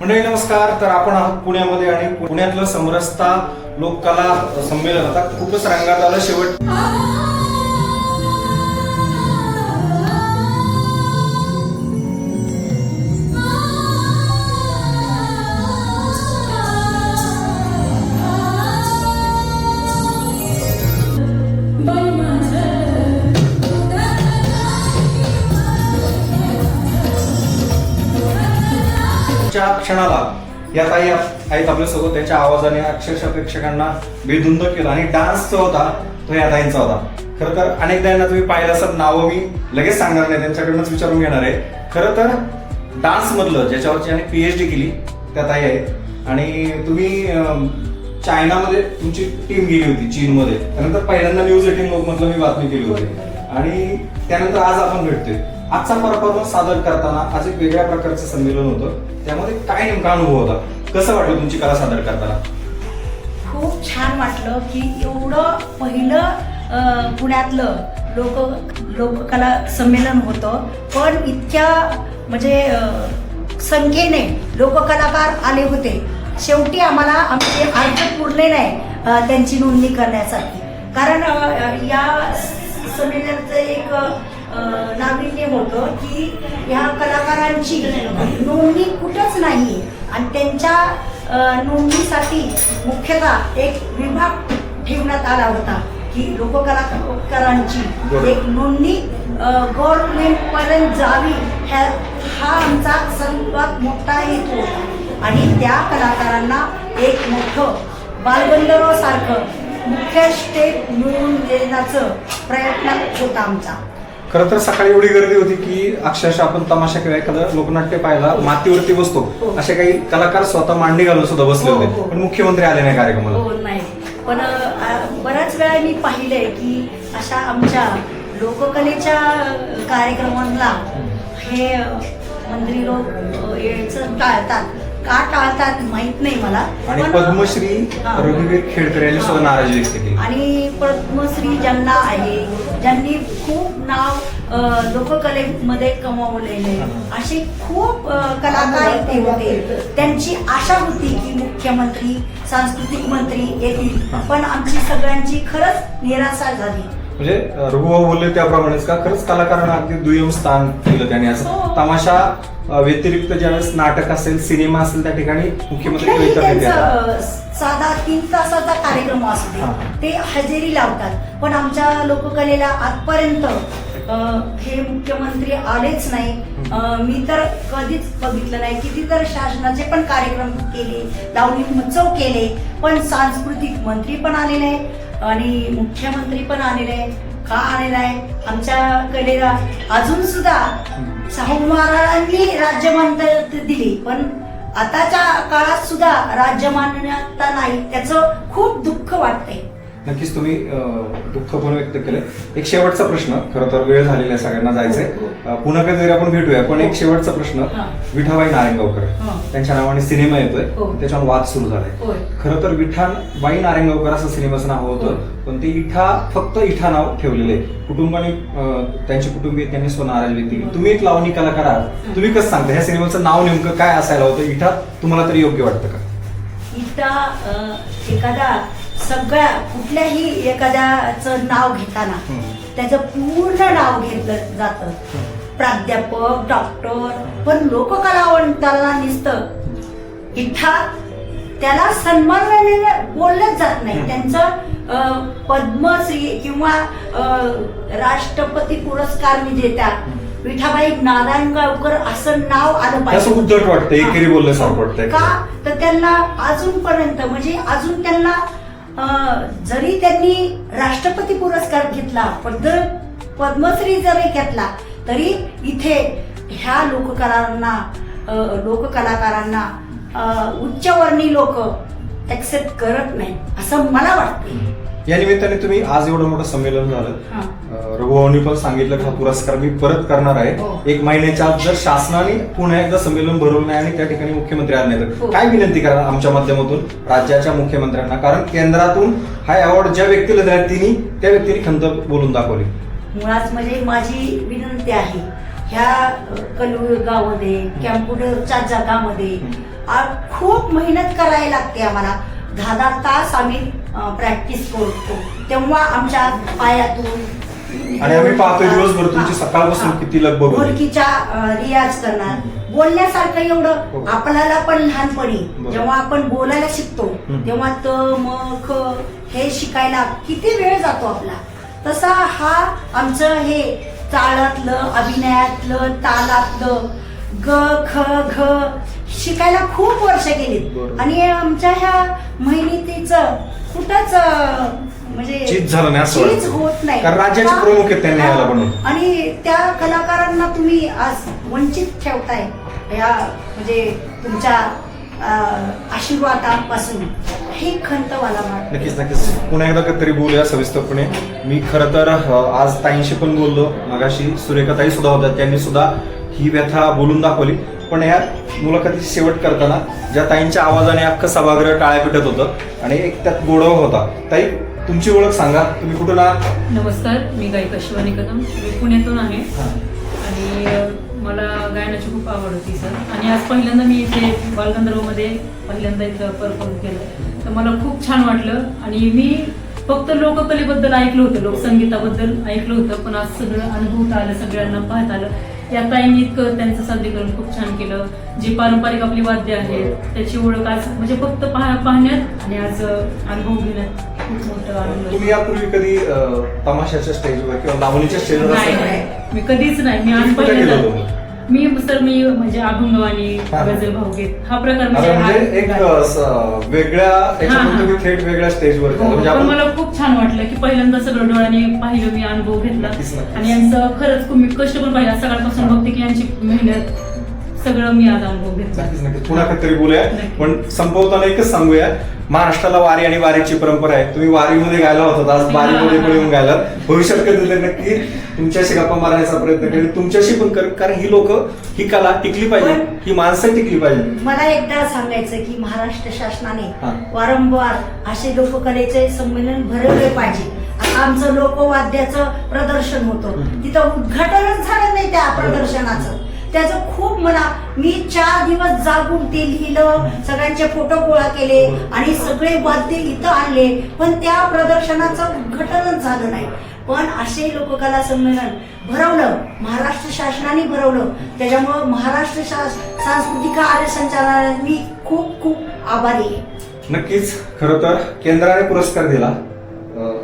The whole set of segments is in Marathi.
मंडळी नमस्कार. तर आपण आहोत पुण्यामध्ये आणि पुण्यातलं समरसता लोककला संमेलन आता खूपच रंगात आलं. शेवट क्षणाला या ताई आहेत आपल्यासोबत. त्यांच्या आवाजाने अक्षरशः प्रेक्षकांना बेधुंद केलं आणि डान्स जो होता तो या ताईंचा होता. खरं तर अनेकदा यांना तुम्ही पाहिलं असं नावं मी लगेच सांगणार नाही, त्यांच्याकडूनच विचारून घेणार आहे. खरं तर डान्स मधलं ज्याच्यावरची आणि PhD केली त्या ताई आहेत आणि तुम्ही चायनामध्ये तुमची टीम गेली होती, चीनमध्ये. त्यानंतर पहिल्यांदा न्यूज 18 लोकमतला मी बातमी केली होती आणि त्यानंतर आज आपण भेटतोय. आजचा परफॉर्मन्स सादर करताना आज एक वेगळ्या प्रकारचं संमेलन होतं. त्यामध्ये काय नेमका अनुभव होता? कसं वाटलं तुमची कला सादर करताना? खूप छान वाटलं की एवढं पहिलं पुण्यातलं लोककला संमेलन होतं, पण इतक्या म्हणजे संख्येने लोककलाकार आले होते. शेवटी आम्हाला आमचे अर्ज पुरले नाही त्यांची नोंदणी करण्यासाठी, कारण या संमेलनाचं एक नाविन्य होतं की ह्या कलाकारांची नोंदणी कुठंच नाही आणि त्यांच्या नोंदणीसाठी मुख्यतः एक विभाग ठेवण्यात आला होता की लोककलाकारांची एक नोंदणी गव्हर्नमेंट पर्यंत जावी, हा आमचा सर्वात मोठा हेतू होता. आणि त्या कलाकारांना एक मोठं बालगंधर्व सारखं मुख्य स्टेप मिळवून देण्याचा प्रयत्न होता आमचा. खरं तर सकाळी एवढी गर्दी होती की अक्षरशः आपण तमाशा किंवा एखादं लोकनाट्य पाहायला मातीवरती बसतो असे काही कलाकार स्वतः मांडी घालून सुद्धा बसले होते, पण मुख्यमंत्री आले नाही कार्यक्रमाला. हो नाही, पण बऱ्याच वेळा मी पाहिलंय की अशा आमच्या लोककलेच्या कार्यक्रमांना हे मंत्री लोक यायचं टाळतात. का टाळतात माहित नाही मला. आणि पद्मश्री रघुवीर खेडकर यांनी सुद्धा नाराजी व्यक्त केली. आणि पद्मश्री ज्यांना आहे, ज्यांनी खूप नाव लोककलेमध्ये कमावलेले असे खूप कलाकार इथे होते. त्यांची आशा होती की मुख्यमंत्री, सांस्कृतिक मंत्री येतील, पण आमची सगळ्यांची खरंच निराशा झाली. म्हणजे रघुभाऊ बोलले त्याप्रमाणेच का खरंच कलाकारांना अगदी दुय्यम स्थान दिलं त्यांनी. असं तमाशा व्यतिरिक्त ज्यावेळेस नाटक असेल, सिनेमा असेल, त्या ठिकाणी मुख्यमंत्री साधा 3 तासाचा कार्यक्रम असतो ते हजेरी लावतात, पण आमच्या लोककलेला आजपर्यंत हे मुख्यमंत्री आलेच नाही. मी तर कधीच बघितलं नाही. किती तर शासनाचे पण कार्यक्रम केले, लावणी उत्सव केले, पण सांस्कृतिक मंत्री पण आलेले आहे आणि मुख्यमंत्री पण आलेले आहे. का आलेला आहे? आमच्या कलेला अजून सुद्धा शाहू महाराजांनी राज्यमान्यता दिली, पण आताच्या काळात सुद्धा राज्यमान्यता नाही. त्याचं खूप दुःख वाटतंय. नक्कीच तुम्ही दुःख पण व्यक्त केलं. एक शेवटचा प्रश्न, खरं तर वेळ झालेला आहे, सगळ्यांना जायचंय. पुन्हा कधीतरी आपण भेटूया, पण एक शेवटचा प्रश्न. विठाबाई नारायणगावकर त्यांच्या नावाने सिनेमा येतोय, त्याच्यावर वाद सुरू झालाय. खरं तर विठाबाई नारायणगावकर असं सिनेमाचं नाव होतं, पण ते फक्त इठा नाव ठेवलेलं आहे. कुटुंबाने त्यांचे कुटुंबीय त्यांनी स्वतः नाराज व्यक्त केली. तुम्ही एक लावणी कलाकार आहात, तुम्ही कसं सांगता ह्या सिनेमाचं नाव नेमकं काय असायला होतं? इठा तुम्हाला तरी योग्य वाटतं का? इथं एखादा सगळ्या कुठल्याही एखाद्याचं नाव घेताना त्याचं पूर्ण नाव घेतलं जातं, प्राध्यापक, डॉक्टर, पण लोककलावंताला नुसतं इठा त्याला सन्मानाने बोललंच जात नाही. त्यांचं पद्मश्री किंवा राष्ट्रपती पुरस्कार विजेत्या विठाबाई नारायणगावकर असं नाव आलं पाहिजे. उद्धट वाटतं, एकेरी बोलल्यासारखं वाटतंय. का तर त्यांना अजूनपर्यंत म्हणजे अजून त्यांना जरी त्यांनी राष्ट्रपती पुरस्कार घेतला, पद्मश्री जरी घेतला, तरी इथे ह्या लोककलाकारांना उच्चवर्णीय लोक ऍक्सेप्ट करत नाही असं मला वाटतं. या निमित्ताने तुम्ही आज एवढं मोठं संमेलन झालं, रघुभाऊंनी पण सांगितलं की हा पुरस्कार मी परत करणार आहे 1 महिन्याच्या आत. जर शासनाने पुन्हा एकदा संमेलन भरवलं नाही आणि त्या ठिकाणी मुख्यमंत्री आले नाही तर काय विनंती करा आमच्या माध्यमातून राज्याच्या मुख्यमंत्र्यांना? कारण केंद्रातून हा अवॉर्ड ज्या व्यक्तीला दिला त्या व्यक्तीने खंत बोलून दाखवली. मुळात म्हणजे माझी विनंती आहे ह्या कलयुगामध्ये कॅम्प्युटरच्या जगामध्ये खूप मेहनत करायला लागते आम्हाला. 10 तास आम्ही प्रॅक्टिस करतो, तेव्हा आमच्या पायातून आणि आम्ही पाहतो दिवसभर तुमची सकाळपासून किती लगबग होते. ढोलकीचा रियाज करणार, बोलण्यासारखं एवढं आपल्याला पण लहानपणी जेव्हा आपण बोलायला शिकतो तेव्हा त म ख हे शिकायला किती वेळ जातो आपला. तसा हा आमचं हे चाळातलं, अभिनयातलं, तालातलं ग ख घ शिकायला खूप वर्ष गेली. आणि आमच्या ह्या मेहनतीचं कुठंच म्हणजे चीज झालं नाही असं चीज वाटतं. होत नाही. कारण राज्याचे प्रमुख आहेत त्यांनी यायला बनवलं. आणि त्या कलाकारांना तुम्ही आज वंचित ठेवताय या म्हणजे तुमच्या आशीर्वादापासून, हे खंत मला वाटतं. नक्कीच नक्कीच पुन्हा एकदा कधीतरी बोलूया सविस्तरपणे. मी खरं तर आज ताईंशी पण बोललो, मगाशी सुरेखाताई सुद्धा होत्या, त्यांनी सुद्धा ही व्यथा बोलून दाखवली. पण या मुलाखती शेवट करताना ज्या ताईंच्या आवाजाने अख्खं सभागृह टाळ्या पिटत होतं आणि एक त्यात गोडवा होता. ताई, तुमची ओळख सांगा, तुम्ही कुठून आहात? नमस्कार, मी गायिका शिवानी कदम, मी पुण्यातून आहे. आणि मला गायनाची खूप आवड होती सर. आणि आज पहिल्यांदा मी इथे बालगंधर्वमध्ये पहिल्यांदा इथं परफॉर्म केलं, तर मला खूप छान वाटलं. आणि मी फक्त लोककलेबद्दल ऐकलं होतं, लोकसंगीताबद्दल ऐकलं होतं, पण आज सगळं अनुभवता आलं, सगळ्यांना पाहता आलं. या ताईंनी इतकं त्यांचं सादरीकरण खूप छान केलं. जी पारंपरिक आपली वाद्य आहेत त्याची ओळख आज म्हणजे फक्त पाहण्यात आणि आज अनुभव घेण्यात खूप मोठं आनंद. तुम्ही यापूर्वी कधी तमाशाच्या स्टेजवर किंवा लावणीच्या स्टेजवर नाही नाही, मी कधीच नाही. मी आज पहिल्यांदा मी म्हणजे अभंगवाणी, गझल, भावगीत हा प्रकार म्हणजे एक वेगळ्या याच्यातून तुम्ही थेट वेगळ्या स्टेजवर पण मला खूप छान वाटलं की पहिल्यांदा सगळं डोळ्याने पाहिलं, मी अनुभव घेतला. आणि यांचं खरंच मी कष्ट पण पाहिलं सकाळपासून बघते की यांची मेहनत सगळं मी आज अनुभव घेतला. नक्कीच नक्कीच पुन्हा कधीतरी बोलूया. पण संपवताना एकच सांगूया, महाराष्ट्राला वारी आणि वारीची परंपरा आहे. तुम्ही वारीमध्ये गायला होता, आज वारीमध्ये पण येऊन गायला. भविष्यात कधीतरी नक्की तुमच्याशी गप्पा मारण्याचा प्रयत्न करेल, तुमच्याशी पण करेल. कारण ही लोक, ही कला टिकली पाहिजे, ही माणसं टिकली पाहिजे. मला एकदा सांगायचं की महाराष्ट्र शासनाने वारंवार असे लोककलेचे संमेलन भरवले पाहिजे. आता आमचं लोकवाद्याचं प्रदर्शन होतं, तिथं उद्घाटनच झालं नाही त्या प्रदर्शनाचं. त्याचं खूप मी 4 दिवस जागून ते लिहिलं, सगळ्यांचे फोटो गोळा केले आणि सगळे वाद्य इथं आणले, पण त्या प्रदर्शनाचं उद्घाटनच झालं नाही. पण असे लोककला संमेलन भरवलं, महाराष्ट्र शासनाने भरवलं. त्याच्यामुळं महाराष्ट्र सांस्कृतिक कार्य संचालनाने मी खूप खूप आभारी आहे. नक्कीच. खरं तर केंद्राने पुरस्कार दिला,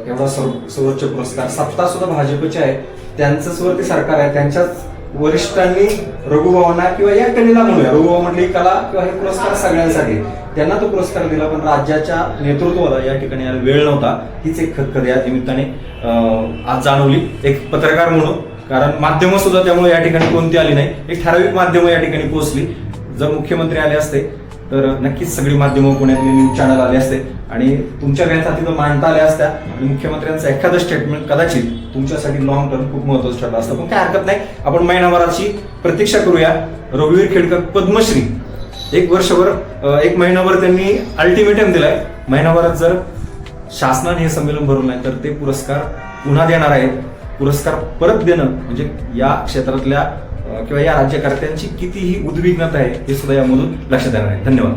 एवढा सर्वोच्च पुरस्कार. सत्ता सुद्धा भाजपची आहे, त्यांचंच वरती सरकार आहे. त्यांच्याच वरिष्ठांनी रघुभावांना किंवा या कलेला म्हणूया, रघुभाव म्हटली कला किंवा हे पुरस्कार सगळ्यांसाठी, त्यांना तो पुरस्कार दिला. पण राज्याच्या नेतृत्वाला या ठिकाणी यायला वेळ नव्हता. हीच एक खदखद या निमित्ताने आज जाणवली एक पत्रकार म्हणून. कारण माध्यमं सुद्धा त्यामुळे या ठिकाणी कोणती आली नाही, एक ठराविक माध्यमं या ठिकाणी पोहोचली. जर मुख्यमंत्री आले असते तर नक्कीच सगळी माध्यमं पुण्यातली न्यूज चॅनल आले असते आणि तुमच्या व्यथा तिथं मांडता आल्या असत्या. आणि मुख्यमंत्र्यांचं एखादं स्टेटमेंट कदाचित तुमच्यासाठी लॉंग टर्म खूप महत्वाचं ठरलं असतं. पण काय हरकत नाही, आपण महिनाभराची प्रतीक्षा करूया. रघुवीर खेडकर पद्मश्री, 1 वर्षभर 1 महिनाभर त्यांनी अल्टिमेटम दिलाय. महिनाभरात जर शासनाने हे संमेलन भरवलं नाही तर ते पुरस्कार पुन्हा देणार आहेत. पुरस्कार परत देणं म्हणजे या क्षेत्रातल्या किंवा या राज्यकर्त्यांची कितीही उद्विग्नता आहे हे सुद्धा यामधून लक्षात येणार आहे. धन्यवाद.